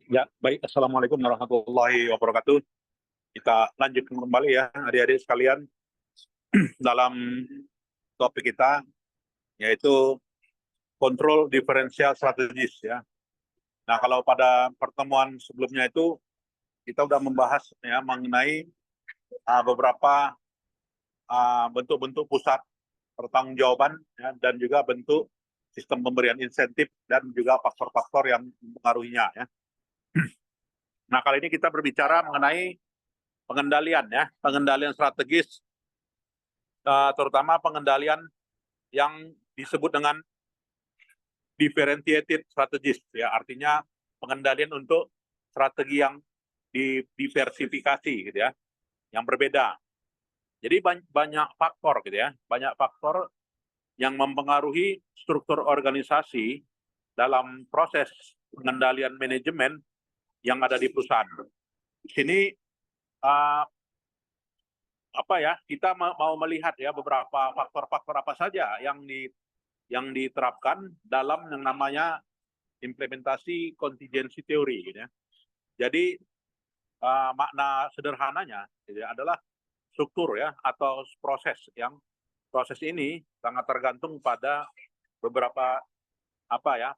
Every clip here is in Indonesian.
Ya, baik. Assalamualaikum warahmatullahi wabarakatuh. Kita lanjutkan kembali ya, adik-adik sekalian, dalam topik kita, yaitu kontrol diferensial strategis ya. Nah, kalau pada pertemuan sebelumnya itu, kita sudah membahas ya mengenai beberapa bentuk-bentuk pusat pertanggungjawaban ya, dan juga bentuk sistem pemberian insentif dan juga faktor-faktor yang mempengaruhinya ya. Nah, kali ini kita berbicara mengenai pengendalian ya, pengendalian strategis, terutama pengendalian yang disebut dengan differentiated strategis ya, artinya pengendalian untuk strategi yang diversifikasi gitu ya, yang berbeda. Jadi banyak faktor gitu ya, banyak faktor yang mempengaruhi struktur organisasi dalam proses pengendalian manajemen yang ada di perusahaan. Di sini kita mau melihat ya beberapa faktor-faktor apa saja yang diterapkan dalam yang namanya implementasi contingency theory gitu ya. Jadi makna sederhananya gitu ya, adalah struktur ya atau proses ini sangat tergantung pada beberapa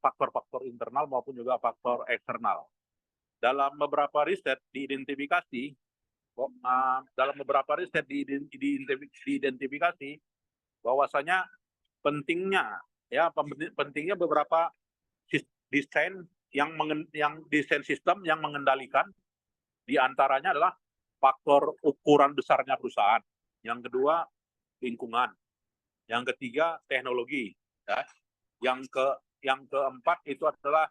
faktor-faktor internal maupun juga faktor eksternal. Dalam beberapa riset diidentifikasi bahwasanya pentingnya beberapa desain desain sistem yang mengendalikan, diantaranya adalah faktor ukuran besarnya perusahaan, yang kedua lingkungan, yang ketiga teknologi, ya. Yang keempat itu adalah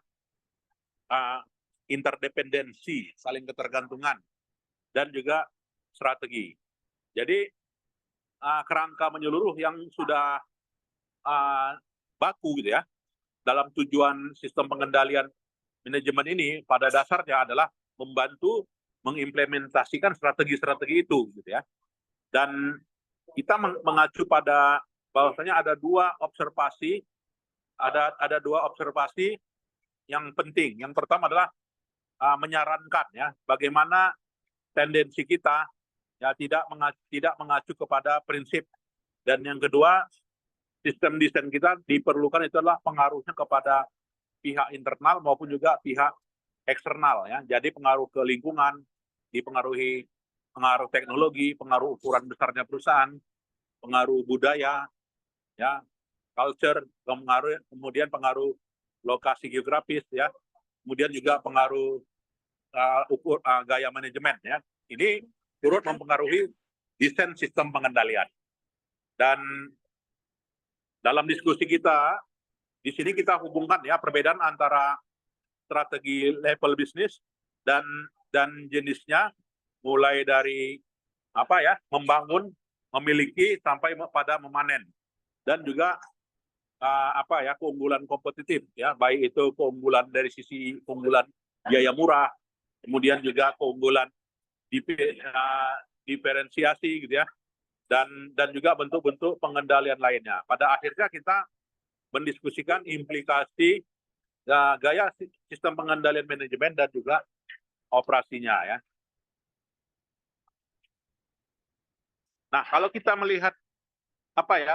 interdependensi, saling ketergantungan, dan juga strategi. Jadi kerangka menyeluruh yang sudah baku gitu ya dalam tujuan sistem pengendalian manajemen ini pada dasarnya adalah membantu mengimplementasikan strategi-strategi itu gitu ya. Dan kita mengacu pada bahwasanya ada dua observasi yang penting. Yang pertama adalah menyarankan ya bagaimana tendensi kita ya tidak mengacu kepada prinsip, dan yang kedua sistem desain kita diperlukan itu adalah pengaruhnya kepada pihak internal maupun juga pihak eksternal ya. Jadi pengaruh ke lingkungan, dipengaruhi pengaruh teknologi, pengaruh ukuran besarnya perusahaan, pengaruh budaya ya, culture, kemudian pengaruh lokasi geografis ya, kemudian juga pengaruh gaya manajemen ya. Ini turut mempengaruhi desain sistem pengendalian. Dan dalam diskusi kita di sini kita hubungkan ya perbedaan antara strategi level bisnis dan jenisnya, mulai dari membangun, memiliki sampai pada memanen, dan juga keunggulan kompetitif ya, baik itu keunggulan dari sisi keunggulan biaya murah, kemudian juga keunggulan diferensiasi gitu ya, dan juga bentuk-bentuk pengendalian lainnya. Pada akhirnya kita mendiskusikan implikasi gaya sistem pengendalian manajemen dan juga operasinya ya. Nah, kalau kita melihat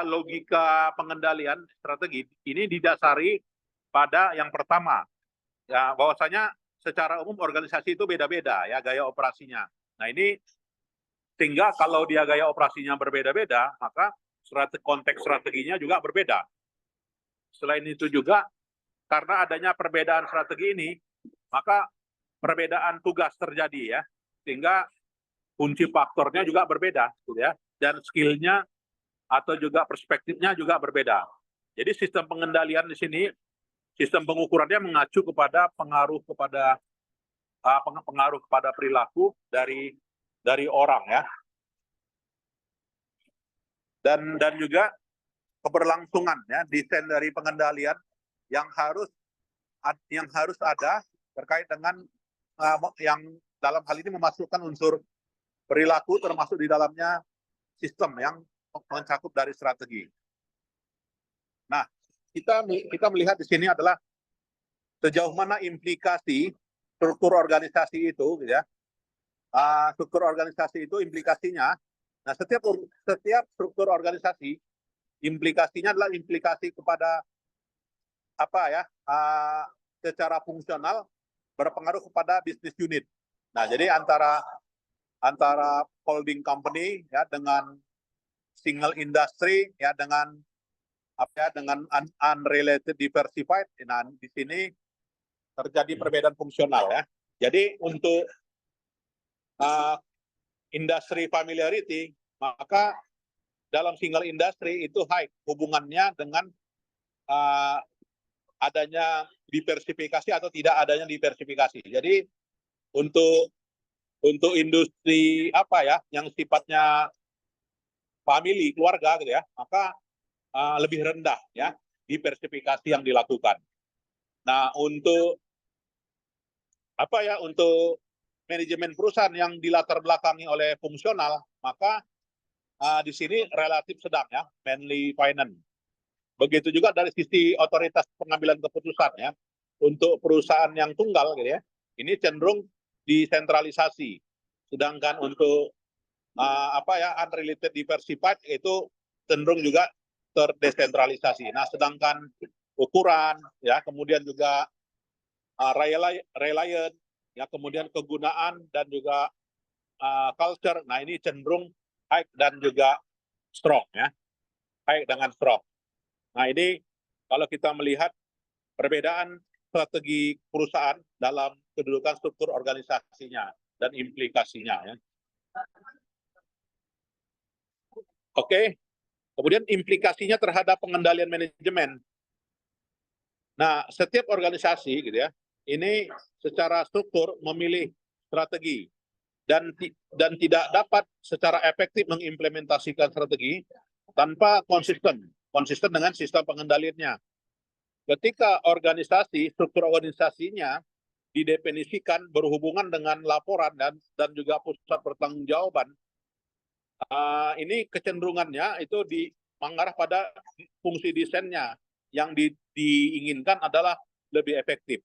logika pengendalian strategi ini didasari pada yang pertama ya, bahwasanya secara umum organisasi itu beda-beda ya gaya operasinya. Nah, ini sehingga kalau dia gaya operasinya berbeda-beda, maka konteks strateginya juga berbeda. Selain itu juga, karena adanya perbedaan strategi ini, maka perbedaan tugas terjadi ya, sehingga kunci faktornya juga berbeda, gitu ya, dan skillnya atau juga perspektifnya juga berbeda. Jadi sistem pengendalian di sini, sistem pengukurannya mengacu kepada pengaruh kepada perilaku dari orang ya, dan juga keberlangsungan ya, desain dari pengendalian yang harus ada terkait dengan yang dalam hal ini memasukkan unsur perilaku termasuk di dalamnya sistem yang mencakup dari strategi. Nah, kita melihat di sini adalah sejauh mana implikasi struktur organisasi itu, gitu ya. Struktur organisasi itu implikasinya. Nah, setiap struktur organisasi implikasinya adalah implikasi kepada apa ya? Secara fungsional berpengaruh kepada bisnis unit. Nah, jadi antara holding company ya dengan single industry ya dengan apa ya dengan unrelated diversified. Nah, di sini terjadi perbedaan fungsional ya. Jadi untuk industry familiarity, maka dalam single industry itu high hubungannya dengan adanya diversifikasi atau tidak adanya diversifikasi. Jadi untuk industri apa ya yang sifatnya family keluarga gitu ya, maka lebih rendah ya diversifikasi yang dilakukan. Nah, untuk apa ya untuk manajemen perusahaan yang dilatar belakangi oleh fungsional, maka di sini relatif sedang ya, mainly finance. Begitu juga dari sisi otoritas pengambilan keputusan ya. Untuk perusahaan yang tunggal gitu ya, ini cenderung disentralisasi. Sedangkan untuk apa ya unrelated diversified itu cenderung juga terdesentralisasi. Nah, sedangkan ukuran ya, kemudian juga reliant ya, kemudian kegunaan dan juga culture. Nah, ini cenderung high dan juga strong ya. High dengan strong. Nah, ini kalau kita melihat perbedaan strategi perusahaan dalam kedudukan struktur organisasinya dan implikasinya ya. Oke. Kemudian implikasinya terhadap pengendalian manajemen. Nah, setiap organisasi gitu ya, ini secara struktur memilih strategi dan tidak dapat secara efektif mengimplementasikan strategi tanpa konsisten dengan sistem pengendaliannya. Ketika organisasi, struktur organisasinya didefinisikan berhubungan dengan laporan dan juga pusat pertanggungjawaban, ini kecenderungannya itu mengarah pada fungsi desainnya yang diinginkan adalah lebih efektif.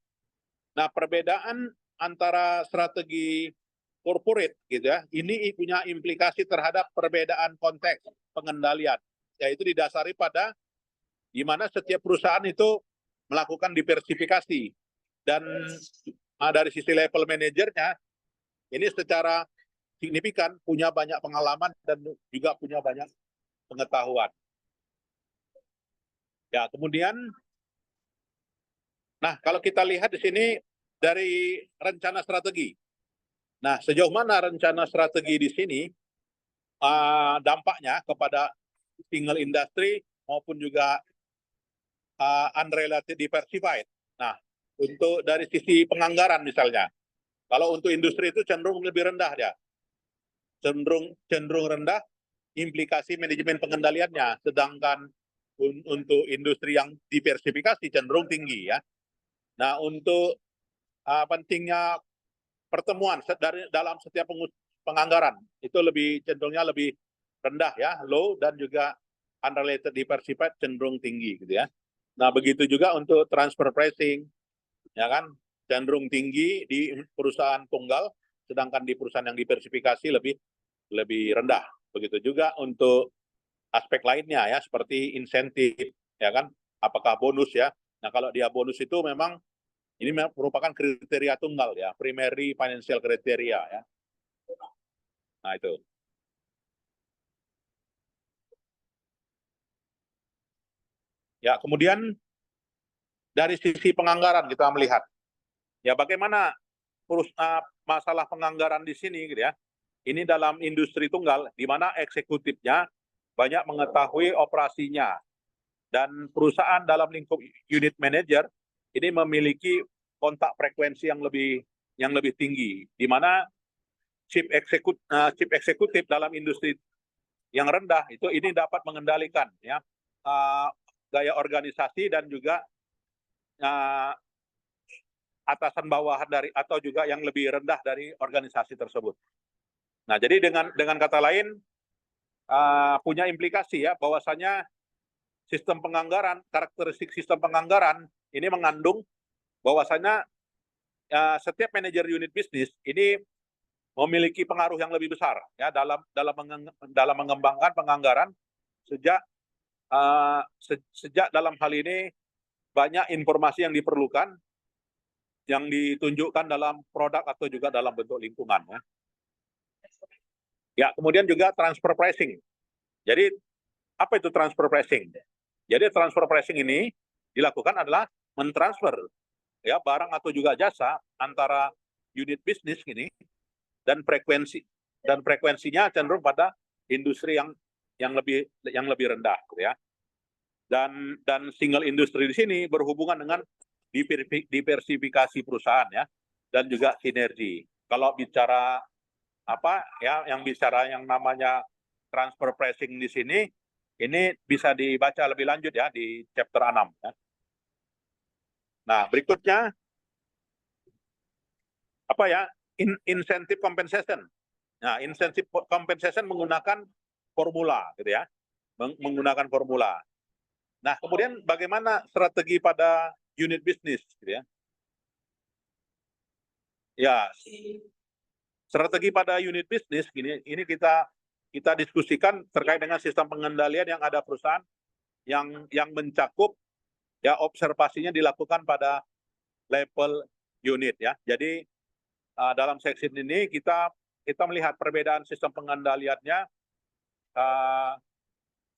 Nah, perbedaan antara strategi corporate gitu ya, ini punya implikasi terhadap perbedaan konteks pengendalian, yaitu didasari pada di mana setiap perusahaan itu melakukan diversifikasi dan dari sisi level manajernya ini secara signifikan punya banyak pengalaman dan juga punya banyak pengetahuan. Ya, kemudian nah kalau kita lihat di sini dari rencana strategi. Nah, sejauh mana rencana strategi di sini dampaknya kepada single industry maupun juga unrelated diversified. Nah, untuk dari sisi penganggaran misalnya, kalau untuk industri itu cenderung lebih rendah ya, cenderung rendah implikasi manajemen pengendaliannya, sedangkan untuk industri yang diversifikasi cenderung tinggi ya. Nah, untuk pentingnya pertemuan dalam setiap penganggaran itu cenderungnya lebih rendah ya, low, dan juga unrelated diversified cenderung tinggi gitu ya. Nah, begitu juga untuk transfer pricing ya kan cenderung tinggi di perusahaan tunggal, sedangkan di perusahaan yang diversifikasi lebih rendah. Begitu juga untuk aspek lainnya ya, seperti insentif ya kan, apakah bonus ya. Nah, kalau dia bonus itu memang ini merupakan kriteria tunggal ya, primary financial criteria ya. Nah, itu. Ya, kemudian dari sisi penganggaran kita melihat ya bagaimana masalah penganggaran di sini gitu ya. Ini dalam industri tunggal di mana eksekutifnya banyak mengetahui operasinya dan perusahaan dalam lingkup unit manager ini memiliki kontak frekuensi yang lebih tinggi, di mana chief eksekutif dalam industri yang rendah itu ini dapat mengendalikan ya gaya organisasi dan juga atasan bawahan dari atau juga yang lebih rendah dari organisasi tersebut. Nah, jadi dengan kata lain punya implikasi ya bahwasanya sistem penganggaran, karakteristik sistem penganggaran ini mengandung bahwasanya setiap manajer unit bisnis ini memiliki pengaruh yang lebih besar ya dalam mengembangkan penganggaran sejak dalam hal ini banyak informasi yang diperlukan yang ditunjukkan dalam produk atau juga dalam bentuk lingkungan ya. Ya, kemudian juga transfer pricing. Jadi apa itu transfer pricing? Jadi transfer pricing ini dilakukan adalah mentransfer ya barang atau juga jasa antara unit bisnis ini dan frekuensinya cenderung pada industri yang lebih rendah gitu ya. Dan single industri di sini berhubungan dengan diversifikasi perusahaan ya dan juga sinergi. Kalau bicara apa ya yang namanya transfer pricing di sini ini bisa dibaca lebih lanjut ya di chapter 6 ya. Nah, berikutnya apa ya? Incentive compensation. Nah, incentive compensation menggunakan formula gitu ya. Menggunakan formula. Nah, kemudian bagaimana strategi pada unit bisnis gitu ya? Ya, strategi pada unit bisnis ini kita diskusikan terkait dengan sistem pengendalian yang ada perusahaan yang mencakup ya observasinya dilakukan pada level unit ya. Jadi dalam seksi ini kita melihat perbedaan sistem pengendaliannya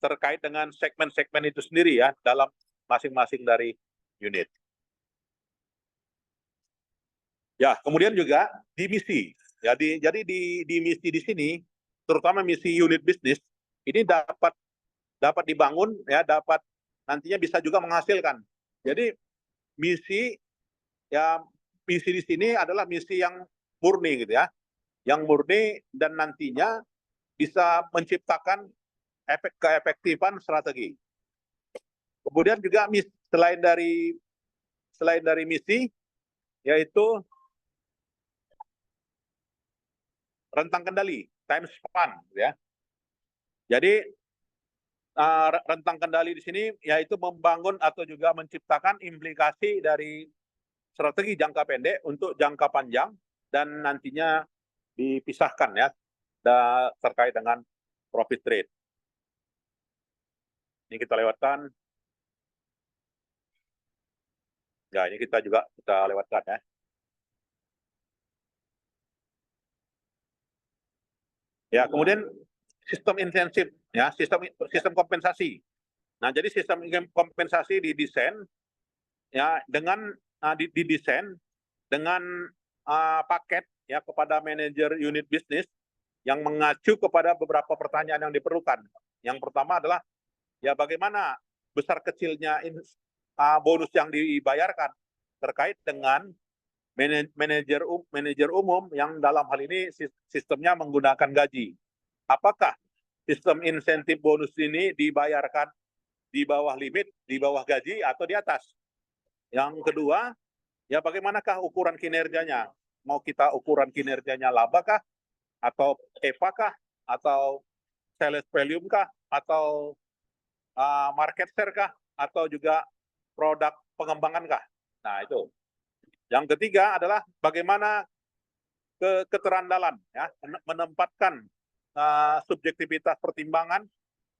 terkait dengan segmen-segmen itu sendiri ya dalam masing-masing dari unit. Ya, kemudian juga di misi. Jadi di misi di sini, terutama misi unit bisnis, ini dapat dibangun ya, dapat nantinya bisa juga menghasilkan. Jadi misi di sini adalah misi yang murni gitu ya, yang murni dan nantinya bisa menciptakan keefektifan strategi. Kemudian juga selain dari misi, yaitu rentang kendali, time span, ya. Jadi rentang kendali di sini yaitu membangun atau juga menciptakan implikasi dari strategi jangka pendek untuk jangka panjang dan nantinya dipisahkan ya terkait dengan profit rate. Ini kita lewatkan. Ya, ini kita lewatkan ya. Ya, kemudian sistem insentif ya, sistem kompensasi. Nah, jadi sistem kompensasi didesain ya dengan didesain dengan paket ya kepada manajer unit bisnis yang mengacu kepada beberapa pertanyaan yang diperlukan. Yang pertama adalah ya bagaimana besar kecilnya bonus yang dibayarkan terkait dengan manajer umum yang dalam hal ini sistemnya menggunakan gaji. Apakah sistem insentif bonus ini dibayarkan di bawah limit, di bawah gaji, atau di atas? Yang kedua, ya bagaimanakah ukuran kinerjanya? Mau kita ukuran kinerjanya laba kah? Atau EPA kah? Atau sales volume kah? Atau market share kah? Atau juga produk pengembangan kah? Nah, itu. Yang ketiga adalah bagaimana keterandalan, ya, menempatkan subjektivitas pertimbangan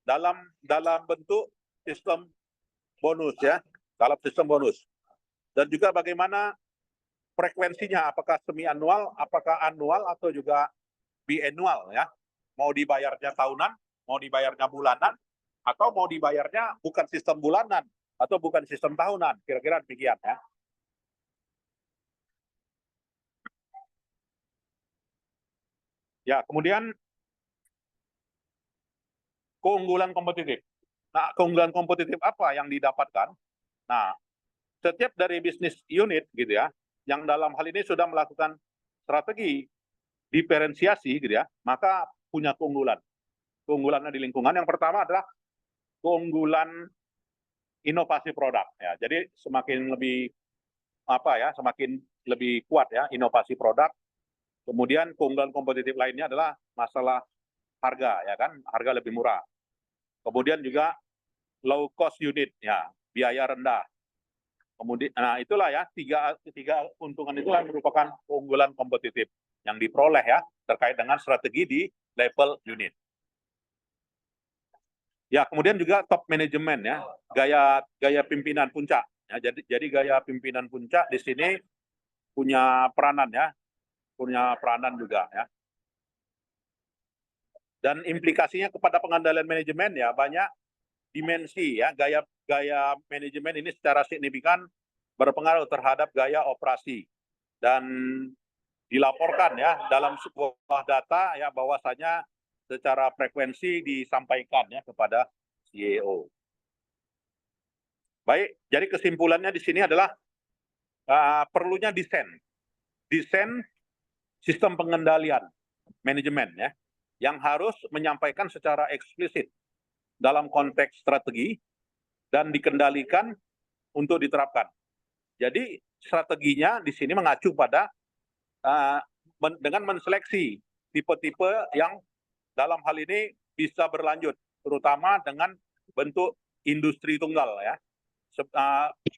dalam bentuk sistem bonus, ya, dalam sistem bonus. Dan juga bagaimana frekuensinya, apakah semi anual, apakah anual atau juga biannual, ya, mau dibayarnya tahunan, mau dibayarnya bulanan, atau mau dibayarnya bukan sistem bulanan atau bukan sistem tahunan, kira-kira demikian ya. Ya, kemudian keunggulan kompetitif. Nah, keunggulan kompetitif apa yang didapatkan? Nah, setiap dari bisnis unit gitu ya, yang dalam hal ini sudah melakukan strategi diferensiasi gitu ya, maka punya keunggulan. Keunggulannya di lingkungan yang pertama adalah keunggulan inovasi produk ya. Jadi semakin lebih semakin lebih kuat ya inovasi produk. Kemudian keunggulan kompetitif lainnya adalah masalah harga ya kan, harga lebih murah. Kemudian juga low cost unit ya, biaya rendah. Kemudian, nah itulah ya tiga keuntungan itulah yang merupakan keunggulan kompetitif yang diperoleh ya terkait dengan strategi di level unit. Ya, kemudian juga top manajemen ya, gaya pimpinan puncak. Ya, jadi gaya pimpinan puncak di sini punya peranan ya, punya peranan juga ya. Dan implikasinya kepada pengendalian manajemen ya banyak dimensi ya, gaya manajemen ini secara signifikan berpengaruh terhadap gaya operasi dan dilaporkan ya dalam sebuah data ya bahwasanya secara frekuensi disampaikan ya kepada CEO. Baik, jadi kesimpulannya di sini adalah perlunya desain sistem pengendalian manajemen ya yang harus menyampaikan secara eksplisit dalam konteks strategi dan dikendalikan untuk diterapkan. Jadi strateginya di sini mengacu pada dengan menseleksi tipe-tipe yang dalam hal ini bisa berlanjut, terutama dengan bentuk industri tunggal ya,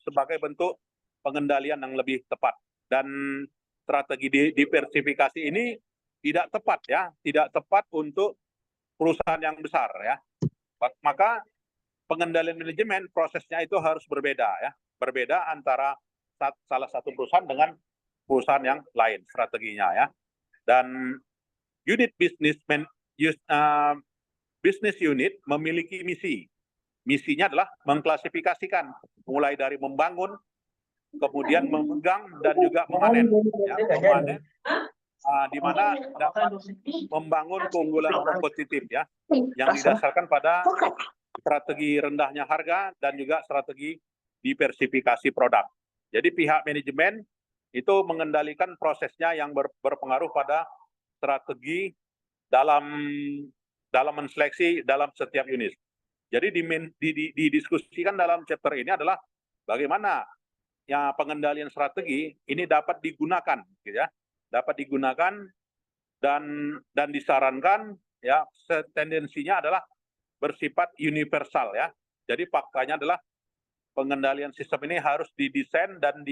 sebagai bentuk pengendalian yang lebih tepat. Dan strategi diversifikasi ini tidak tepat ya, tidak tepat untuk perusahaan yang besar ya. Maka pengendalian manajemen prosesnya itu harus berbeda ya, berbeda antara salah satu perusahaan dengan perusahaan yang lain strateginya ya. Dan unit business unit memiliki misi. Misinya adalah mengklasifikasikan mulai dari membangun, kemudian memegang dan juga memanen. Ya, memanen di mana dapat membangun keunggulan kompetitif ya, yang didasarkan pada strategi rendahnya harga dan juga strategi diversifikasi produk. Jadi pihak manajemen itu mengendalikan prosesnya yang berpengaruh pada strategi dalam menseleksi dalam setiap unit. Jadi didiskusikan dalam chapter ini adalah bagaimana ya pengendalian strategi ini dapat digunakan, gitu ya, dapat digunakan dan disarankan ya tendensinya adalah bersifat universal ya. Jadi faktanya adalah pengendalian sistem ini harus didesain dan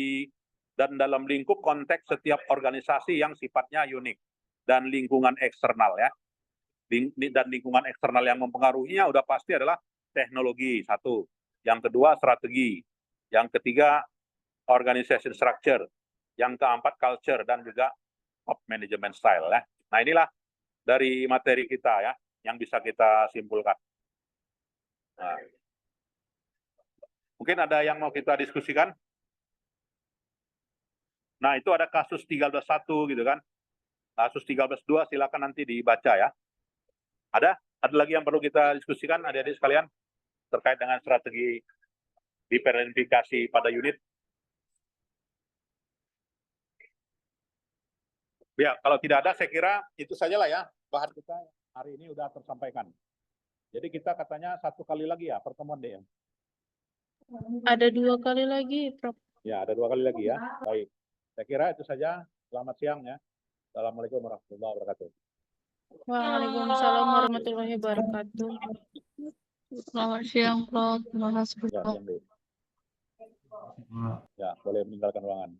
dalam lingkup konteks setiap organisasi yang sifatnya unik dan lingkungan eksternal ya. Dan lingkungan eksternal yang mempengaruhinya udah pasti adalah teknologi satu, yang kedua strategi, yang ketiga organization structure, yang keempat culture dan juga top management style ya. Nah inilah dari materi kita ya yang bisa kita simpulkan. Nah, mungkin ada yang mau kita diskusikan? Nah itu ada kasus 13.1 gitu kan, kasus 13.2 silakan nanti dibaca ya. Ada lagi yang perlu kita diskusikan adik-adik sekalian terkait dengan strategi diversifikasi pada unit? Ya, kalau tidak ada saya kira itu sajalah ya bahan kita hari ini sudah tersampaikan. Jadi kita katanya 1 kali lagi ya pertemuan deh. Ada 2 kali lagi, Prof. Ya, ada 2 kali lagi ya. Baik. Saya kira itu saja. Selamat siang ya. Assalamualaikum warahmatullahi wabarakatuh. Waalaikumsalam warahmatullahi wabarakatuh. Selamat siang, Prof. Terima kasih. Ya, boleh meninggalkan ruangan.